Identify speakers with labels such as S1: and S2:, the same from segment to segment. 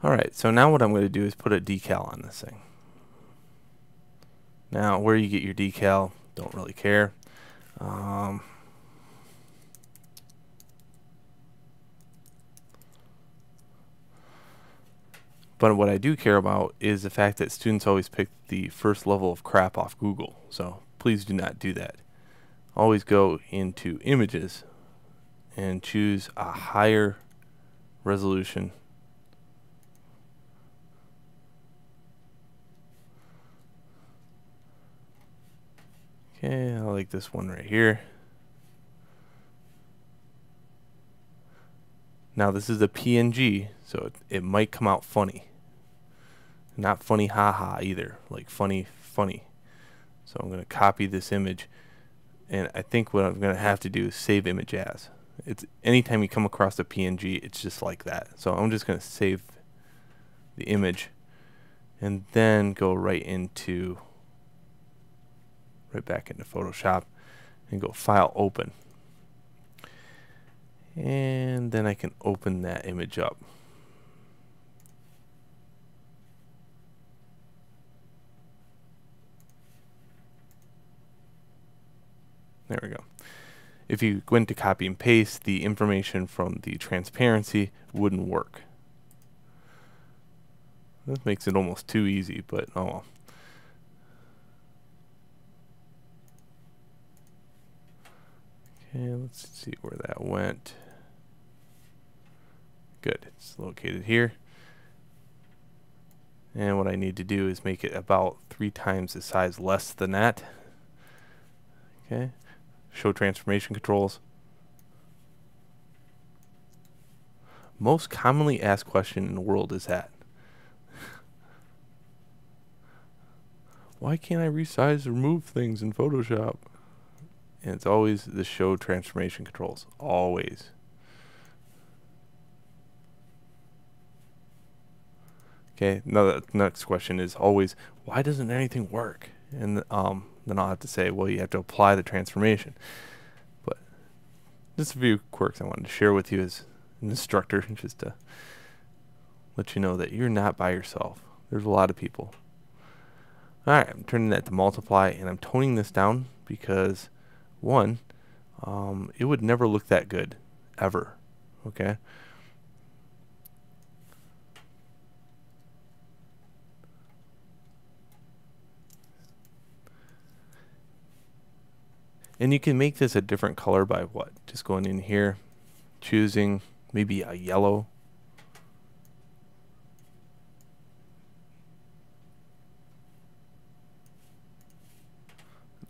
S1: Alright, so now what I'm going to do is put a decal on this thing. Now, where you get your decal, don't really care. But what I do care about is the fact that students always pick the first level of crap off Google. So please do not do that. Always go into images and choose a higher resolution. Okay, I like this one right here. Now this is a PNG, so it might come out funny. Not funny haha either, like funny. So I'm going to copy this image, and I think what I'm going to have to do is save image as. It's anytime you come across a PNG, it's just like that. So I'm just going to save the image and then go right back into Photoshop and go File, Open. And then I can open that image up. There we go. If you went to copy and paste, the information from the transparency wouldn't work. This makes it almost too easy, but oh well. Okay, let's see where that went. Good, it's located here. And what I need to do is make it about 3 times the size less than that. Okay, show transformation controls. Most commonly asked question in the world is that. Why can't I resize or move things in Photoshop? And it's always the show transformation controls. Always. Okay, now the next question is always, why doesn't anything work? And then I'll have to say, well, you have to apply the transformation. But just a few quirks I wanted to share with you as an instructor, just to let you know that you're not by yourself. There's a lot of people. Alright, I'm turning that to multiply, and I'm toning this down because, one, it would never look that good, ever. Okay? And you can make this a different color by what? Just going in here, choosing maybe a yellow.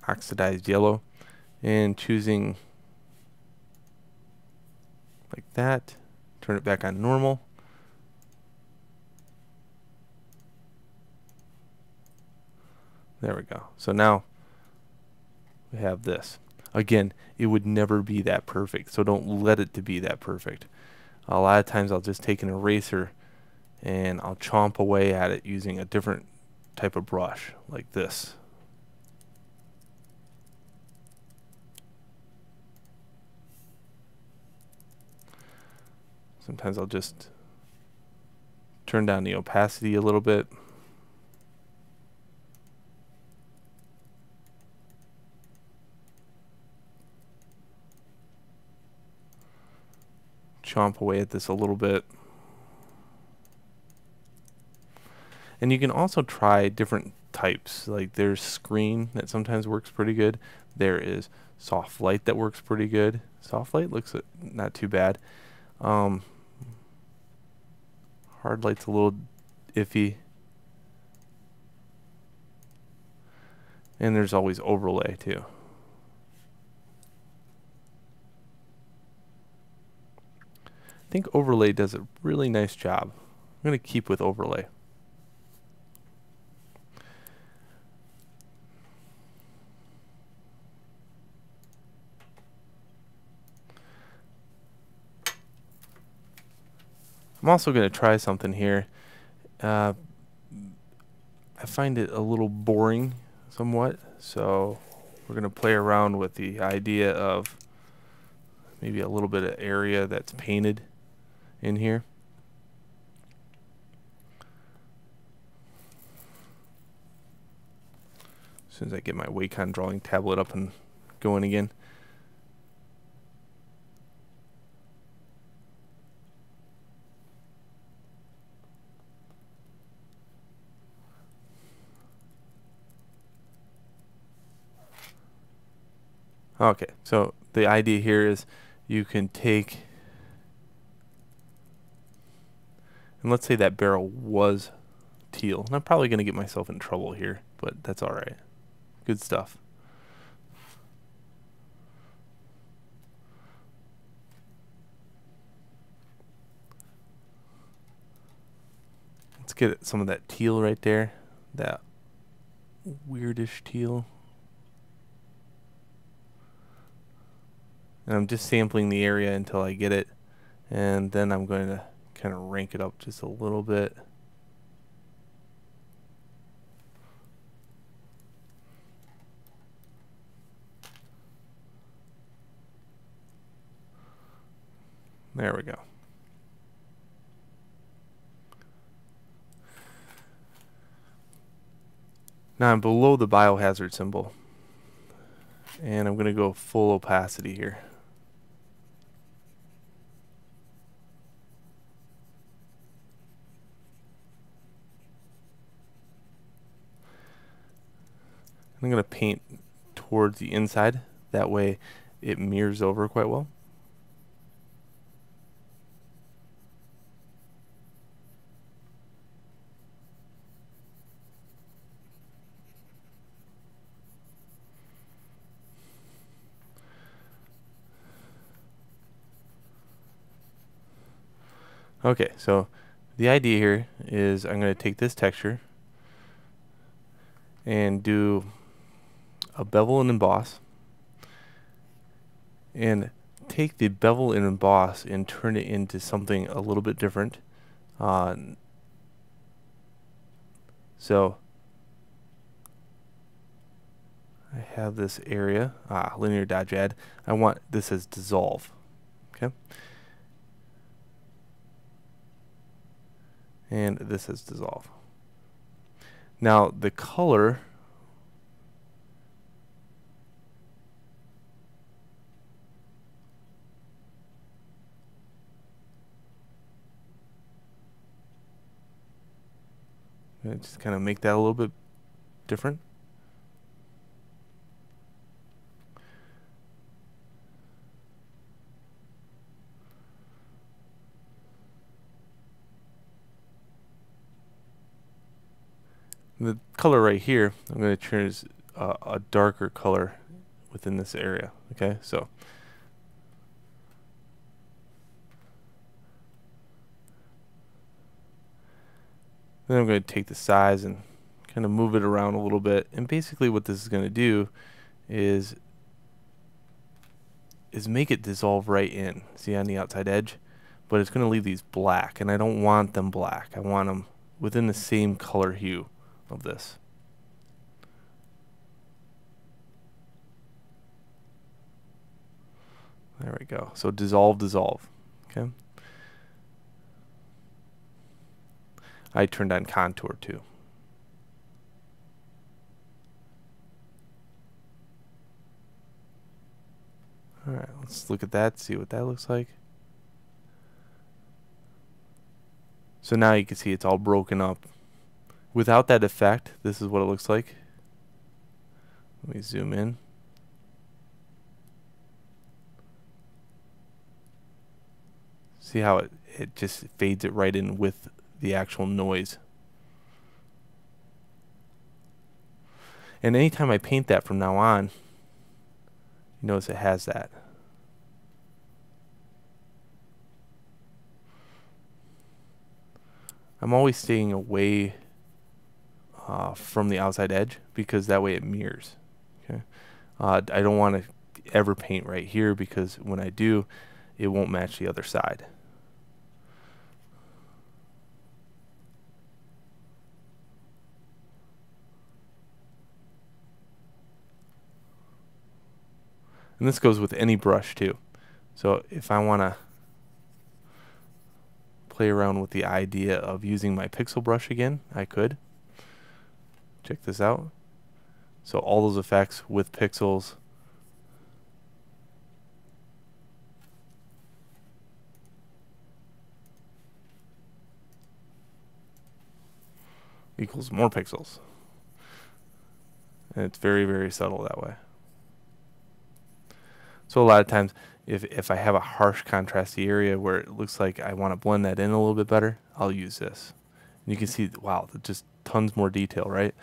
S1: Oxidized yellow. And choosing like that. Turn it back on normal. There we go. So now we have this. Again, it would never be that perfect, so don't let it to be that perfect. A lot of times I'll just take an eraser and I'll chomp away at it using a different type of brush, like this. Sometimes I'll just turn down the opacity a little bit. Chomp away at this a little bit. And you can also try different types. Like there's screen that sometimes works pretty good. There is soft light that works pretty good. Soft light looks not too bad. Hard light's a little iffy. And there's always overlay too. I think overlay does a really nice job. I'm going to keep with overlay. I'm also going to try something here. I find it a little boring somewhat, so we're going to play around with the idea of maybe a little bit of area that's painted in here. As soon as I get my Wacom drawing tablet up and going again. Okay, so the idea here is you can take, and let's say that barrel was teal. And I'm probably going to get myself in trouble here, but that's alright. Good stuff. Let's get some of that teal right there. That weirdish teal. And I'm just sampling the area until I get it. And then I'm going to kind of rank it up just a little bit. There we go. Now I'm below the biohazard symbol. And I'm going to go full opacity here. I'm going to paint towards the inside. That way it mirrors over quite well. Okay, so the idea here is I'm going to take this texture and do a bevel and emboss, and take the bevel and emboss and turn it into something a little bit different. So I have this area, linear dodge add. I want this as dissolve. Okay. And this is dissolve. Now the color, just kind of make that a little bit different. The color right here, I'm going to choose a darker color within this area. Okay, so then I'm going to take the size and kind of move it around a little bit. And basically what this is going to do is make it dissolve right in. See on the outside edge? But it's going to leave these black, and I don't want them black. I want them within the same color hue of this. There we go. So dissolve, dissolve. Okay. I turned on contour too. Alright, let's look at that, see what that looks like. So now you can see it's all broken up. Without that effect, this is what it looks like. Let me zoom in. See how it just fades it right in with the actual noise. And anytime I paint that from now on, you notice it has that. I'm always staying away from the outside edge because that way it mirrors. Okay, I don't want to ever paint right here because when I do, it won't match the other side. And this goes with any brush too. So if I want to play around with the idea of using my pixel brush again, I could. Check this out. So all those effects with pixels equals more pixels. And it's very, very subtle that way. So a lot of times, if I have a harsh contrasty area where it looks like I want to blend that in a little bit better, I'll use this. And you can see, wow, just tons more detail, right?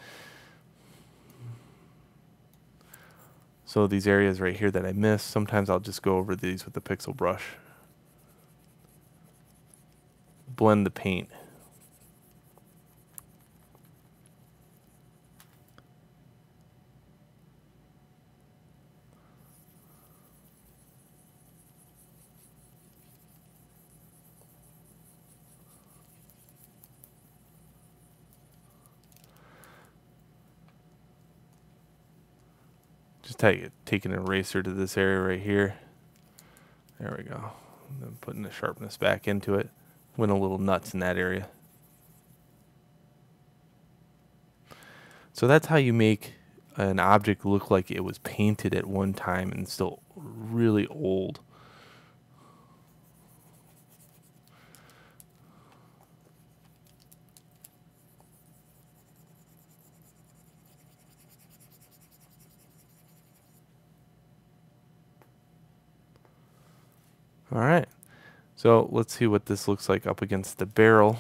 S1: So these areas right here that I missed, sometimes I'll just go over these with the pixel brush. Blend the paint. Just take an eraser to this area right here. There we go. And then putting the sharpness back into it. Went a little nuts in that area. So that's how you make an object look like it was painted at one time and still really old. All right, so let's see what this looks like up against the barrel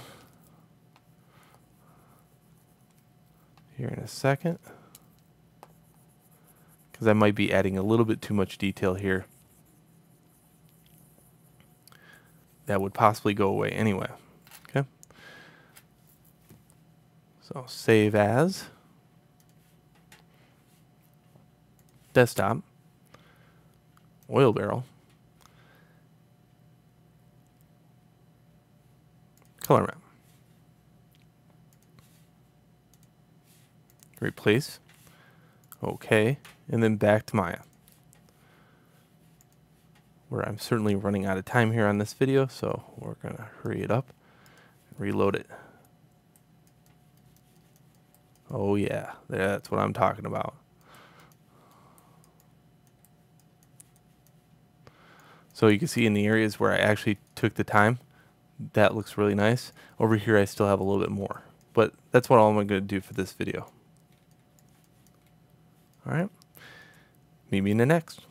S1: here in a second, because I might be adding a little bit too much detail here that would possibly go away anyway. Okay, so save as, desktop, oil barrel, color map. Replace. Okay. And then back to Maya, where I'm certainly running out of time here on this video, so we're going to hurry it up and reload it. Oh yeah, that's what I'm talking about. So you can see in the areas where I actually took the time, that looks really nice. Over here I still have a little bit more, but that's what all I'm going to do for this video. All right, meet me in the next.